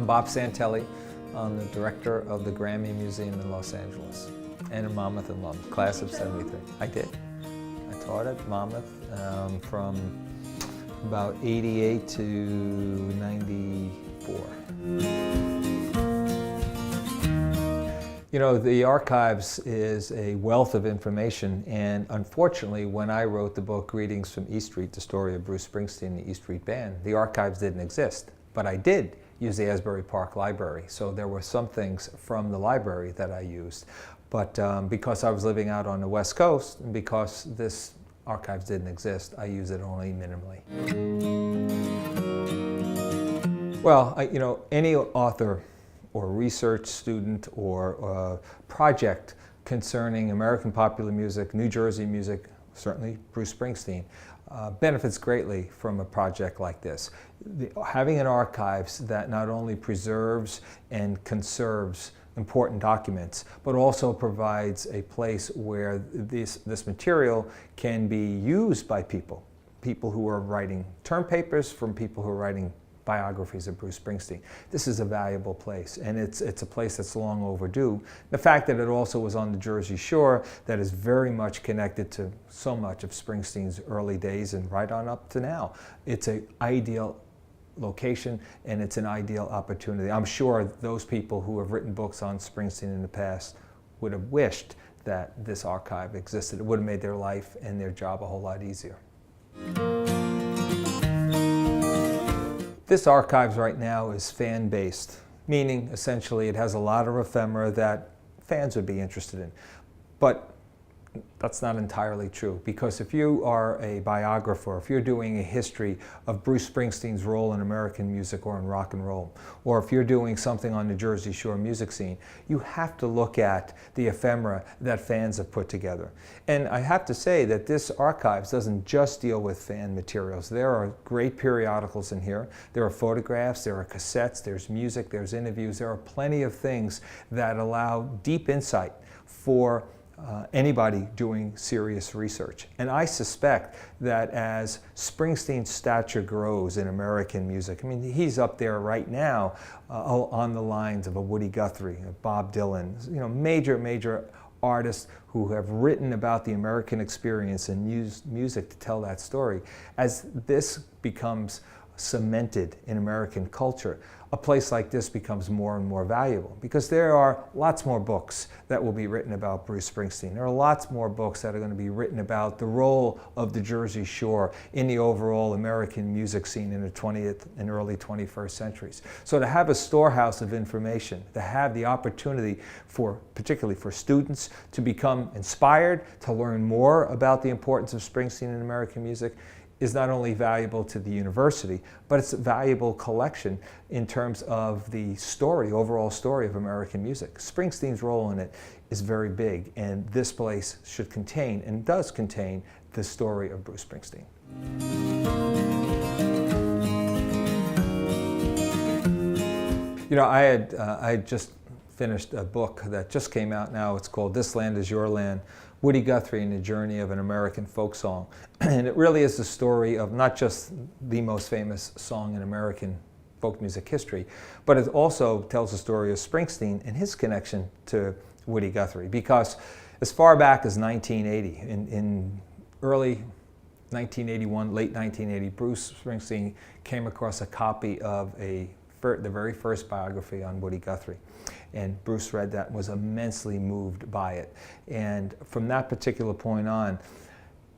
I'm Bob Santelli. I'm the director of the Grammy Museum in Los Angeles and in Monmouth and London, class of '73. I did. I taught at Monmouth from about '88 to '94. You know, the archives is a wealth of information, and unfortunately, when I wrote the book Greetings from East Street, the story of Bruce Springsteen and the East Street Band, the archives didn't exist. But I did use the Asbury Park Library, so there were some things from the library that I used. But because I was living out on the West Coast, and because this archives didn't exist, I use it only minimally. Well, you know, any author or research student or project concerning American popular music, New Jersey music, certainly Bruce Springsteen, benefits greatly from a project like this. Having an archives that not only preserves and conserves important documents, but also provides a place where this material can be used by people who are writing term papers, from people who are writing biographies of Bruce Springsteen. This is a valuable place, and it's a place that's long overdue. The fact that it also was on the Jersey Shore, that is very much connected to so much of Springsteen's early days and right on up to now. It's an ideal location, and it's an ideal opportunity. I'm sure those people who have written books on Springsteen in the past would have wished that this archive existed. It would have made their life and their job a whole lot easier. This archives right now is fan-based, meaning essentially it has a lot of ephemera that fans would be interested in. But that's not entirely true, because if you are a biographer, if you're doing a history of Bruce Springsteen's role in American music or in rock and roll, or if you're doing something on the Jersey Shore music scene, you have to look at the ephemera that fans have put together. And I have to say that this archives doesn't just deal with fan materials. There are great periodicals in here. There are photographs, there are cassettes, there's music, there's interviews. There are plenty of things that allow deep insight for anybody doing serious research. And I suspect that as Springsteen's stature grows in American music, I mean, he's up there right now on the lines of a Woody Guthrie, a Bob Dylan, you know, major artists who have written about the American experience and used music to tell that story. As this becomes cemented in American culture, a place like this becomes more and more valuable, because there are lots more books that will be written about Bruce Springsteen. There are lots more books that are going to be written about the role of the Jersey Shore in the overall American music scene in the 20th and early 21st centuries. So to have a storehouse of information, to have the opportunity for, particularly for students, to become inspired, to learn more about the importance of Springsteen in American music, is not only valuable to the university, but it's a valuable collection in terms of the story, overall story of American music. Springsteen's role in it is very big, and this place should contain, and does contain, the story of Bruce Springsteen. You know, I had just finished a book that just came out now. It's called This Land Is Your Land, Woody Guthrie and the Journey of an American Folk Song. And it really is the story of not just the most famous song in American folk music history, but it also tells the story of Springsteen and his connection to Woody Guthrie. Because as far back as 1980, in early 1981, late 1980, Bruce Springsteen came across a copy of the very first biography on Woody Guthrie. And Bruce read that and was immensely moved by it. And from that particular point on,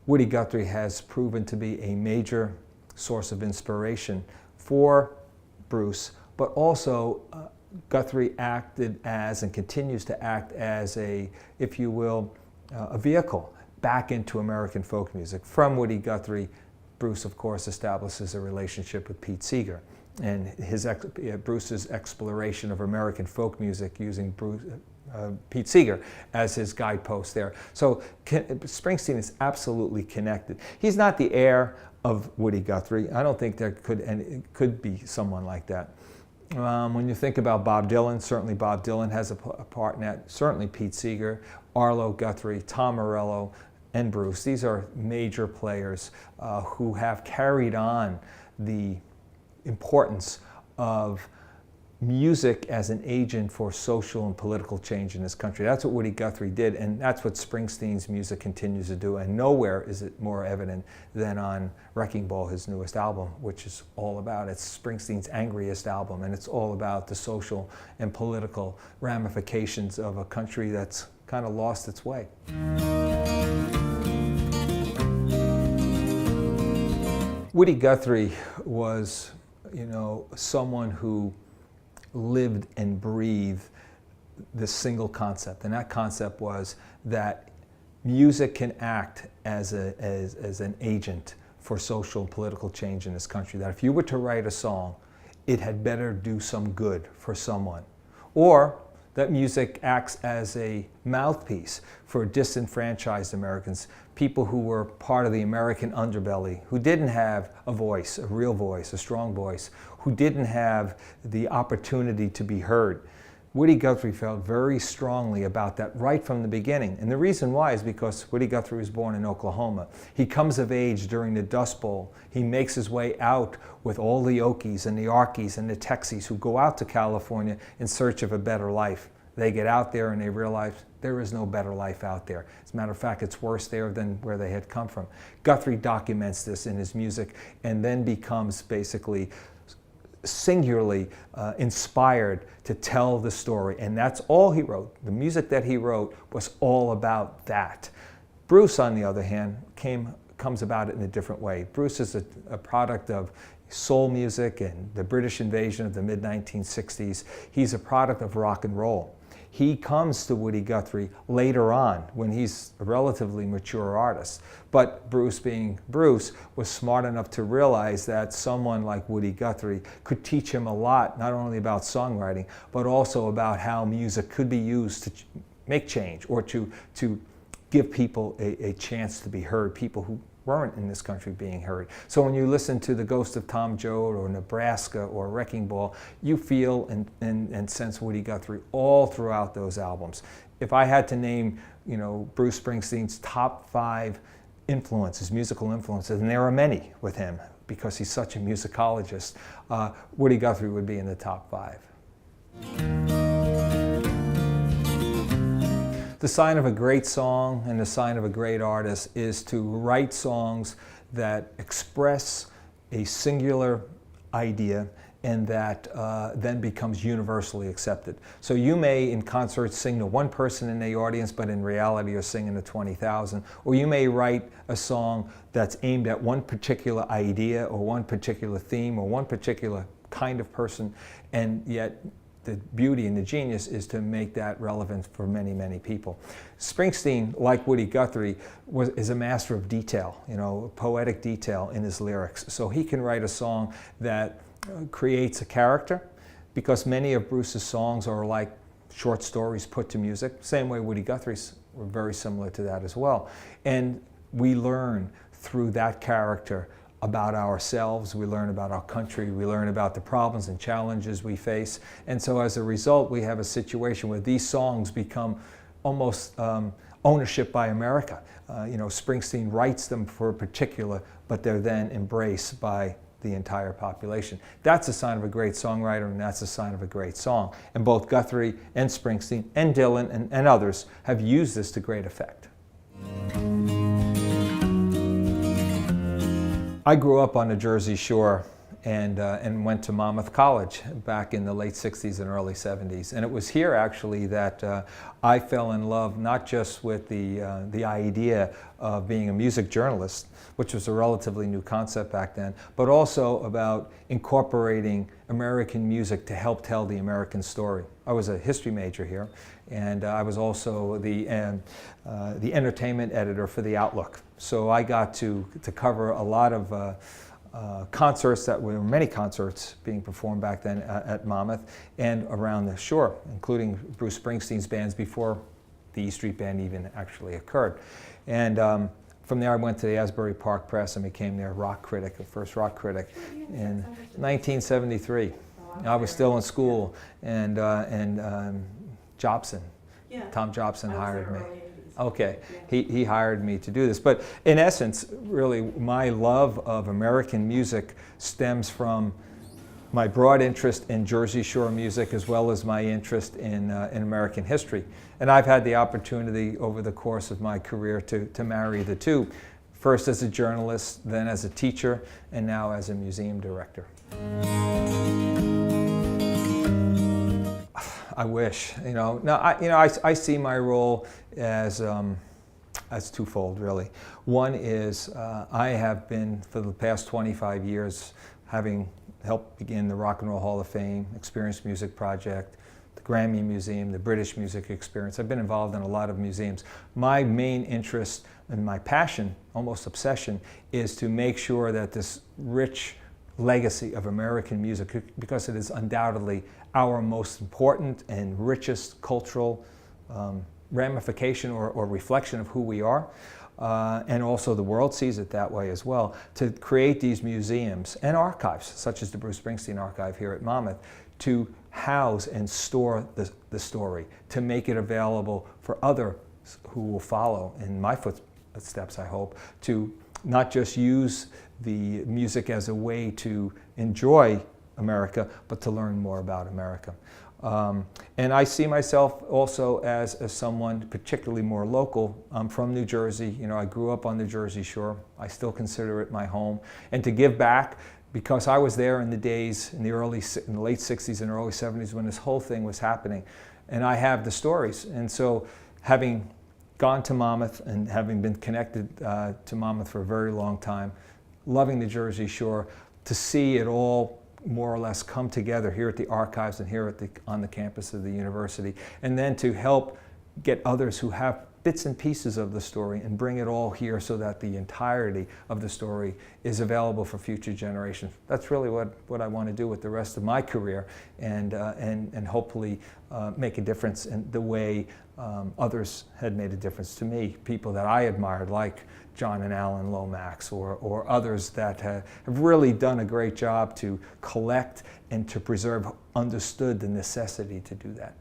Woody Guthrie has proven to be a major source of inspiration for Bruce, but also Guthrie acted as, and continues to act as, a, if you will, a vehicle back into American folk music. From Woody Guthrie, Bruce, of course, establishes a relationship with Pete Seeger, and Bruce's exploration of American folk music using Pete Seeger as his guidepost there. So Springsteen is absolutely connected. He's not the heir of Woody Guthrie. I don't think there could be someone like that. When you think about Bob Dylan, certainly Bob Dylan has a part in that. Certainly Pete Seeger, Arlo Guthrie, Tom Morello, and Bruce. These are major players who have carried on the importance of music as an agent for social and political change in this country. That's what Woody Guthrie did, and that's what Springsteen's music continues to do, and nowhere is it more evident than on Wrecking Ball, his newest album, which is all about, it's Springsteen's angriest album, and it's all about the social and political ramifications of a country that's kind of lost its way. Woody Guthrie was, someone who lived and breathed this single concept, and that concept was that music can act as an agent for social and political change in this country, that if you were to write a song, it had better do some good for someone, or that music acts as a mouthpiece for disenfranchised Americans, people who were part of the American underbelly, who didn't have a voice, a real voice, a strong voice, who didn't have the opportunity to be heard. Woody Guthrie felt very strongly about that right from the beginning. And the reason why is because Woody Guthrie was born in Oklahoma. He comes of age during the Dust Bowl. He makes his way out with all the Okies and the Arkies and the Texies who go out to California in search of a better life. They get out there and they realize there is no better life out there. As a matter of fact, it's worse there than where they had come from. Guthrie documents this in his music and then becomes basically singularly inspired to tell the story, and that's all he wrote. The music that he wrote was all about that. Bruce, on the other hand, comes about it in a different way. Bruce is a product of soul music and the British invasion of the mid-1960s. He's a product of rock and roll. He comes to Woody Guthrie later on when he's a relatively mature artist. But Bruce, being Bruce, was smart enough to realize that someone like Woody Guthrie could teach him a lot, not only about songwriting, but also about how music could be used to make change or to give people a chance to be heard, people who weren't in this country being heard. So when you listen to The Ghost of Tom Joad or Nebraska or Wrecking Ball, you feel and sense Woody Guthrie all throughout those albums. If I had to name, Bruce Springsteen's top 5 influences, musical influences, and there are many with him because he's such a musicologist, Woody Guthrie would be in the top 5. The sign of a great song and the sign of a great artist is to write songs that express a singular idea and that then becomes universally accepted. So you may in concerts sing to one person in the audience, but in reality you're singing to 20,000. Or you may write a song that's aimed at one particular idea or one particular theme or one particular kind of person, and yet the beauty and the genius is to make that relevant for many, many people. Springsteen, like Woody Guthrie, is a master of detail, poetic detail in his lyrics. So he can write a song that creates a character, because many of Bruce's songs are like short stories put to music. Same way Woody Guthrie's were very similar to that as well. And we learn through that character about ourselves, we learn about our country, we learn about the problems and challenges we face. And so as a result, we have a situation where these songs become almost ownership by America. Springsteen writes them for a particular, but they're then embraced by the entire population. That's a sign of a great songwriter, and that's a sign of a great song. And both Guthrie and Springsteen and Dylan and others have used this to great effect. I grew up on the Jersey Shore and went to Monmouth College back in the late 60s and early 70s. And it was here actually that I fell in love not just with the idea of being a music journalist, which was a relatively new concept back then, but also about incorporating American music to help tell the American story. I was a history major here, and I was also the entertainment editor for The Outlook. So I got to cover a lot of concerts that were many concerts being performed back then at Monmouth and around the shore, including Bruce Springsteen's bands before the E Street Band even actually occurred. And from there I went to the Asbury Park Press and became their rock critic, the first rock critic, in 1973. I was still in school, and Jobson, Tom Jobson hired me. Okay, he hired me to do this. But in essence, really, my love of American music stems from my broad interest in Jersey Shore music as well as my interest in American history. And I've had the opportunity over the course of my career to marry the two, first as a journalist, then as a teacher, and now as a museum director. I wish, I see my role as twofold, really. One is I have been, for the past 25 years, having helped begin the Rock and Roll Hall of Fame, Experience Music Project, the Grammy Museum, the British Music Experience. I've been involved in a lot of museums. My main interest and my passion, almost obsession, is to make sure that this rich legacy of American music, because it is undoubtedly our most important and richest cultural ramification or reflection of who we are, and also the world sees it that way as well, to create these museums and archives, such as the Bruce Springsteen archive here at Monmouth, to house and store the story, to make it available for others who will follow in my footsteps, I hope, to not just use the music as a way to enjoy America, but to learn more about America. And I see myself also as someone particularly more local. I'm from New Jersey. I grew up on the Jersey Shore. I still consider it my home. And to give back, because I was there in the days, in the late 60s and early 70s when this whole thing was happening. And I have the stories. And so having gone to Monmouth and having been connected to Monmouth for a very long time, loving the Jersey Shore, to see it all more or less come together here at the archives and here on the campus of the university, and then to help get others who have bits and pieces of the story and bring it all here so that the entirety of the story is available for future generations. That's really what I want to do with the rest of my career, and hopefully make a difference in the way others had made a difference to me, people that I admired like John and Alan Lomax or others that have really done a great job to collect and to preserve, understood the necessity to do that.